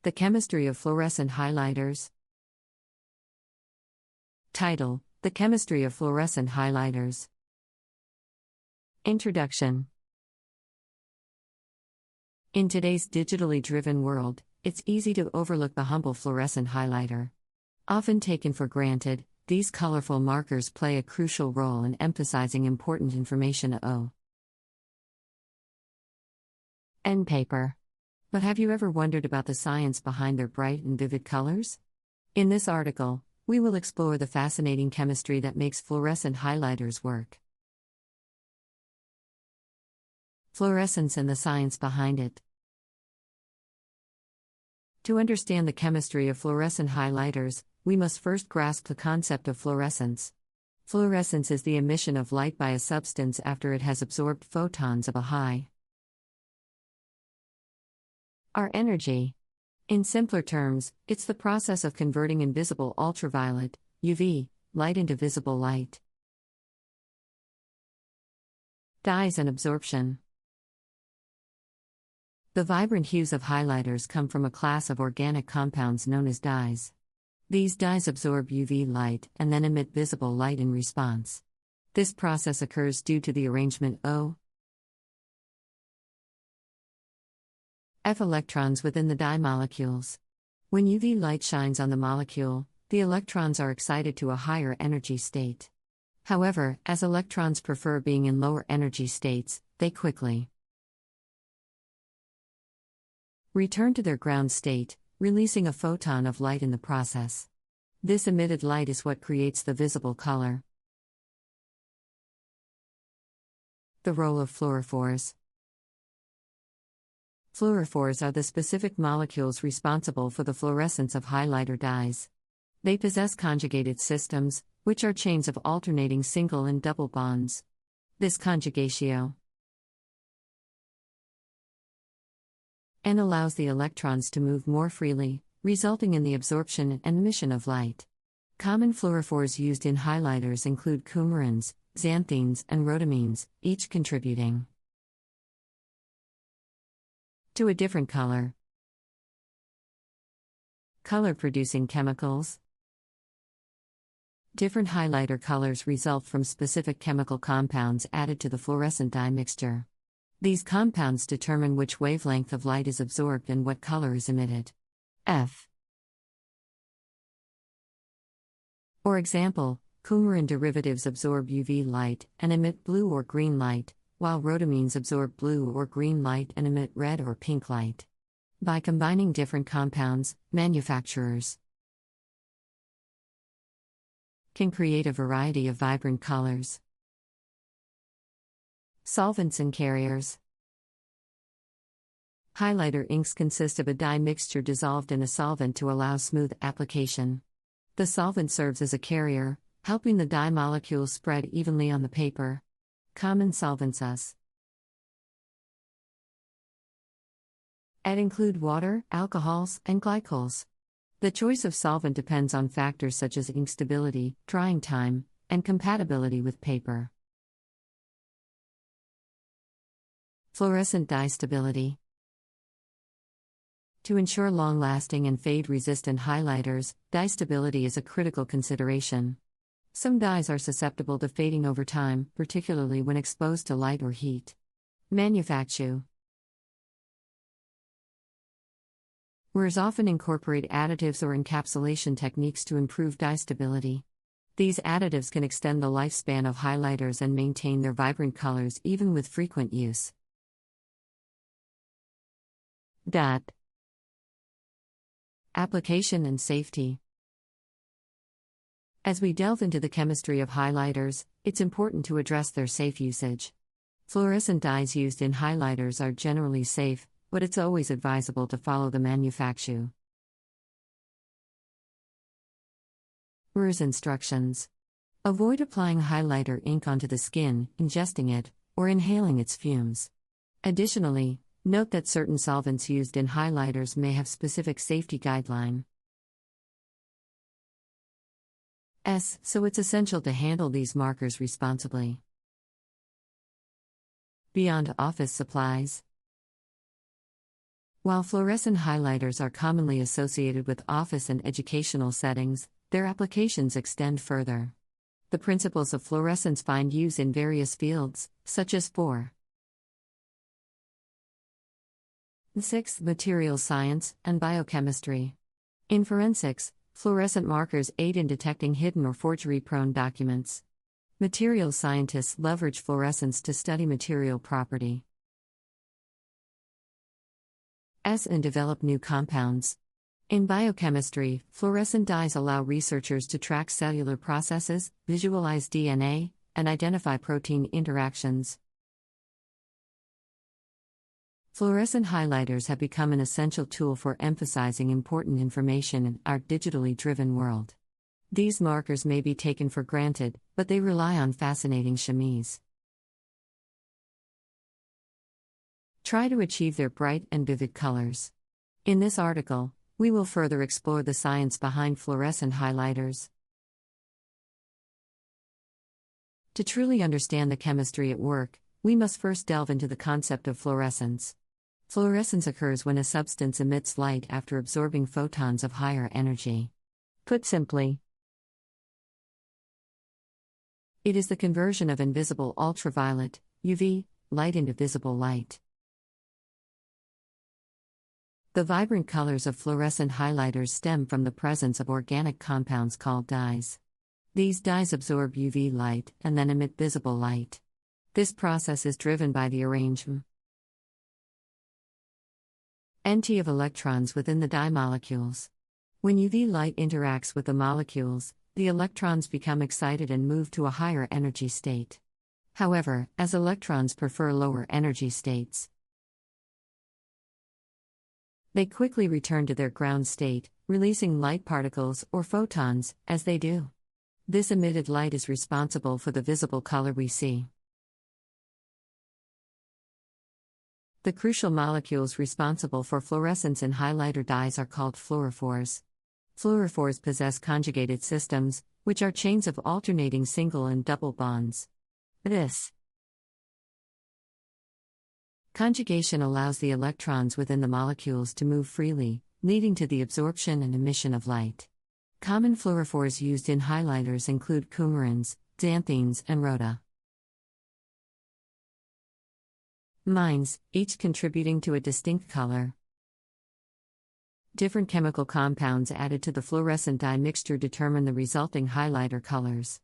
The chemistry of fluorescent highlighters. Title: The chemistry of fluorescent highlighters. Introduction. In today's digitally driven world, it's easy to overlook the humble fluorescent highlighter. Often taken for granted, these colorful markers play a crucial role in emphasizing important information. End paper. But have you ever wondered about the science behind their bright and vivid colors? In this article, we will explore the fascinating chemistry that makes fluorescent highlighters work. Fluorescence and the science behind it. To understand the chemistry of fluorescent highlighters, we must first grasp the concept of fluorescence. Fluorescence is the emission of light by a substance after it has absorbed photons of a high R energy. In simpler terms, it's the process of converting invisible ultraviolet, UV, light into visible light. Dyes and absorption. The vibrant hues of highlighters come from a class of organic compounds known as dyes. These dyes absorb UV light and then emit visible light in response. This process occurs due to the arrangement F electrons within the dye molecules. When UV light shines on the molecule, the electrons are excited to a higher energy state. However, as electrons prefer being in lower energy states, they quickly return to their ground state, releasing a photon of light in the process. This emitted light is what creates the visible color. The role of fluorophores. Fluorophores are the specific molecules responsible for the fluorescence of highlighter dyes. They possess conjugated systems, which are chains of alternating single and double bonds. This conjugatio N allows the electrons to move more freely, resulting in the absorption and emission of light. Common fluorophores used in highlighters include coumarins, xanthines, and rhodamines, each contributing to a different color. Color-producing chemicals. Different highlighter colors result from specific chemical compounds added to the fluorescent dye mixture. These compounds determine which wavelength of light is absorbed and what color is emitted. For example, coumarin derivatives absorb UV light and emit blue or green light, while rhodamines absorb blue or green light and emit red or pink light. By combining different compounds, manufacturers can create a variety of vibrant colors. Solvents and carriers. Highlighter inks consist of a dye mixture dissolved in a solvent to allow smooth application. The solvent serves as a carrier, helping the dye molecules spread evenly on the paper. Common solvents include water, alcohols, and glycols. The choice of solvent depends on factors such as ink stability, drying time, and compatibility with paper. Fluorescent dye stability. To ensure long-lasting and fade-resistant highlighters, dye stability is a critical consideration. Some dyes are susceptible to fading over time, particularly when exposed to light or heat. Manufacturers often incorporate additives or encapsulation techniques to improve dye stability. These additives can extend the lifespan of highlighters and maintain their vibrant colors even with frequent use. Application and safety. As we delve into the chemistry of highlighters, it's important to address their safe usage. Fluorescent dyes used in highlighters are generally safe, but it's always advisable to follow the manufacturer's instructions. Avoid applying highlighter ink onto the skin, ingesting it, or inhaling its fumes. Additionally, note that certain solvents used in highlighters may have specific safety guidelines. So it's essential to handle these markers responsibly. Beyond office supplies. While fluorescent highlighters are commonly associated with office and educational settings, their applications extend further. The principles of fluorescence find use in various fields, such as 6. Materials science and biochemistry. In forensics, fluorescent markers aid in detecting hidden or forgery-prone documents. Materials scientists leverage fluorescence to study material property and develop new compounds. In biochemistry, fluorescent dyes allow researchers to track cellular processes, visualize DNA, and identify protein interactions. Fluorescent highlighters have become an essential tool for emphasizing important information in our digitally driven world. These markers may be taken for granted, but they rely on fascinating chemise. Try to achieve their bright and vivid colors. In this article, we will further explore the science behind fluorescent highlighters. To truly understand the chemistry at work, we must first delve into the concept of fluorescence. Fluorescence occurs when a substance emits light after absorbing photons of higher energy. Put simply, it is the conversion of invisible ultraviolet, UV, light into visible light. The vibrant colors of fluorescent highlighters stem from the presence of organic compounds called dyes. These dyes absorb UV light and then emit visible light. This process is driven by the arrangement of electrons within the dye molecules. When UV light interacts with the molecules, the electrons become excited and move to a higher energy state. However, as electrons prefer lower energy states, they quickly return to their ground state, releasing light particles or photons. As they do, this emitted light is responsible for the visible color we see. The crucial molecules responsible for fluorescence in highlighter dyes are called fluorophores. Fluorophores possess conjugated systems, which are chains of alternating single and double bonds. This conjugation allows the electrons within the molecules to move freely, leading to the absorption and emission of light. Common fluorophores used in highlighters include coumarins, xanthines, and rhoda. Mines, each contributing to a distinct color. Different chemical compounds added to the fluorescent dye mixture determine the resulting highlighter colors.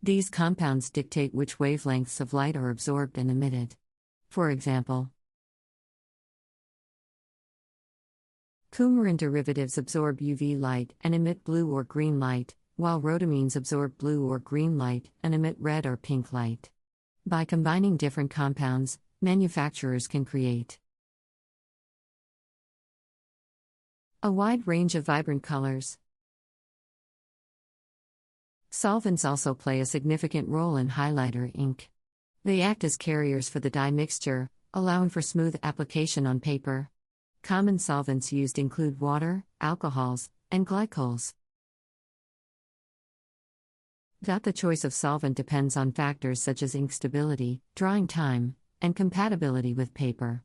These compounds dictate which wavelengths of light are absorbed and emitted. For example, coumarin derivatives absorb UV light and emit blue or green light, while rhodamines absorb blue or green light and emit red or pink light. By combining different compounds, manufacturers can create a wide range of vibrant colors. Solvents also play a significant role in highlighter ink. They act as carriers for the dye mixture, allowing for smooth application on paper. Common solvents used include water, alcohols, and glycols. The choice of solvent depends on factors such as ink stability, drying time, and compatibility with paper.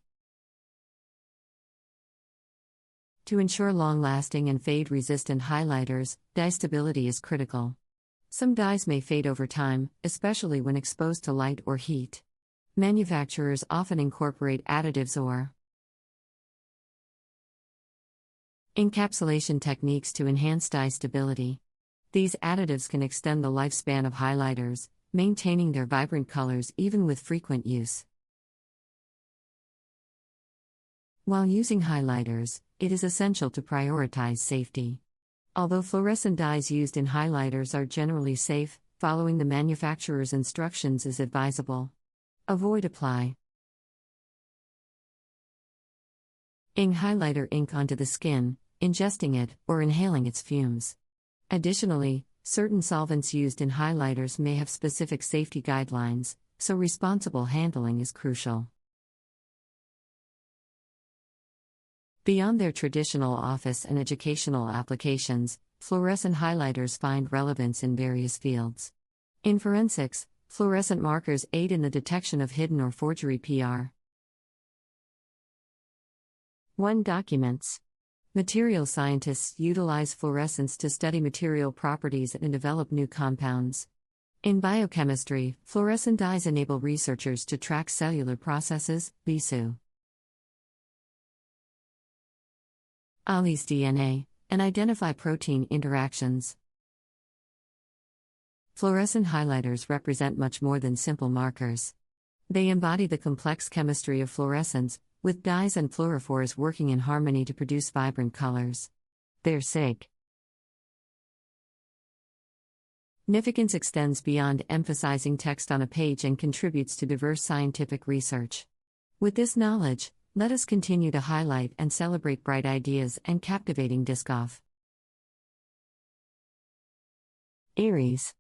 To ensure long-lasting and fade-resistant highlighters, dye stability is critical. Some dyes may fade over time, especially when exposed to light or heat. Manufacturers often incorporate additives or encapsulation techniques to enhance dye stability. These additives can extend the lifespan of highlighters, maintaining their vibrant colors even with frequent use. While using highlighters, it is essential to prioritize safety. Although fluorescent dyes used in highlighters are generally safe, following the manufacturer's instructions is advisable. Avoid applying highlighter ink onto the skin, ingesting it, or inhaling its fumes. Additionally, certain solvents used in highlighters may have specific safety guidelines, so responsible handling is crucial. Beyond their traditional office and educational applications, fluorescent highlighters find relevance in various fields. In forensics, fluorescent markers aid in the detection of hidden or forgery PR. 1. Documents. Material scientists utilize fluorescence to study material properties and develop new compounds. In biochemistry, fluorescent dyes enable researchers to track cellular processes, BSU. Ali's DNA, and identify protein interactions. Fluorescent highlighters represent much more than simple markers. They embody the complex chemistry of fluorescence, with dyes and fluorophores working in harmony to produce vibrant colors. Their significance extends beyond emphasizing text on a page and contributes to diverse scientific research. With this knowledge, let us continue to highlight and celebrate bright ideas and captivating disc off. Aries.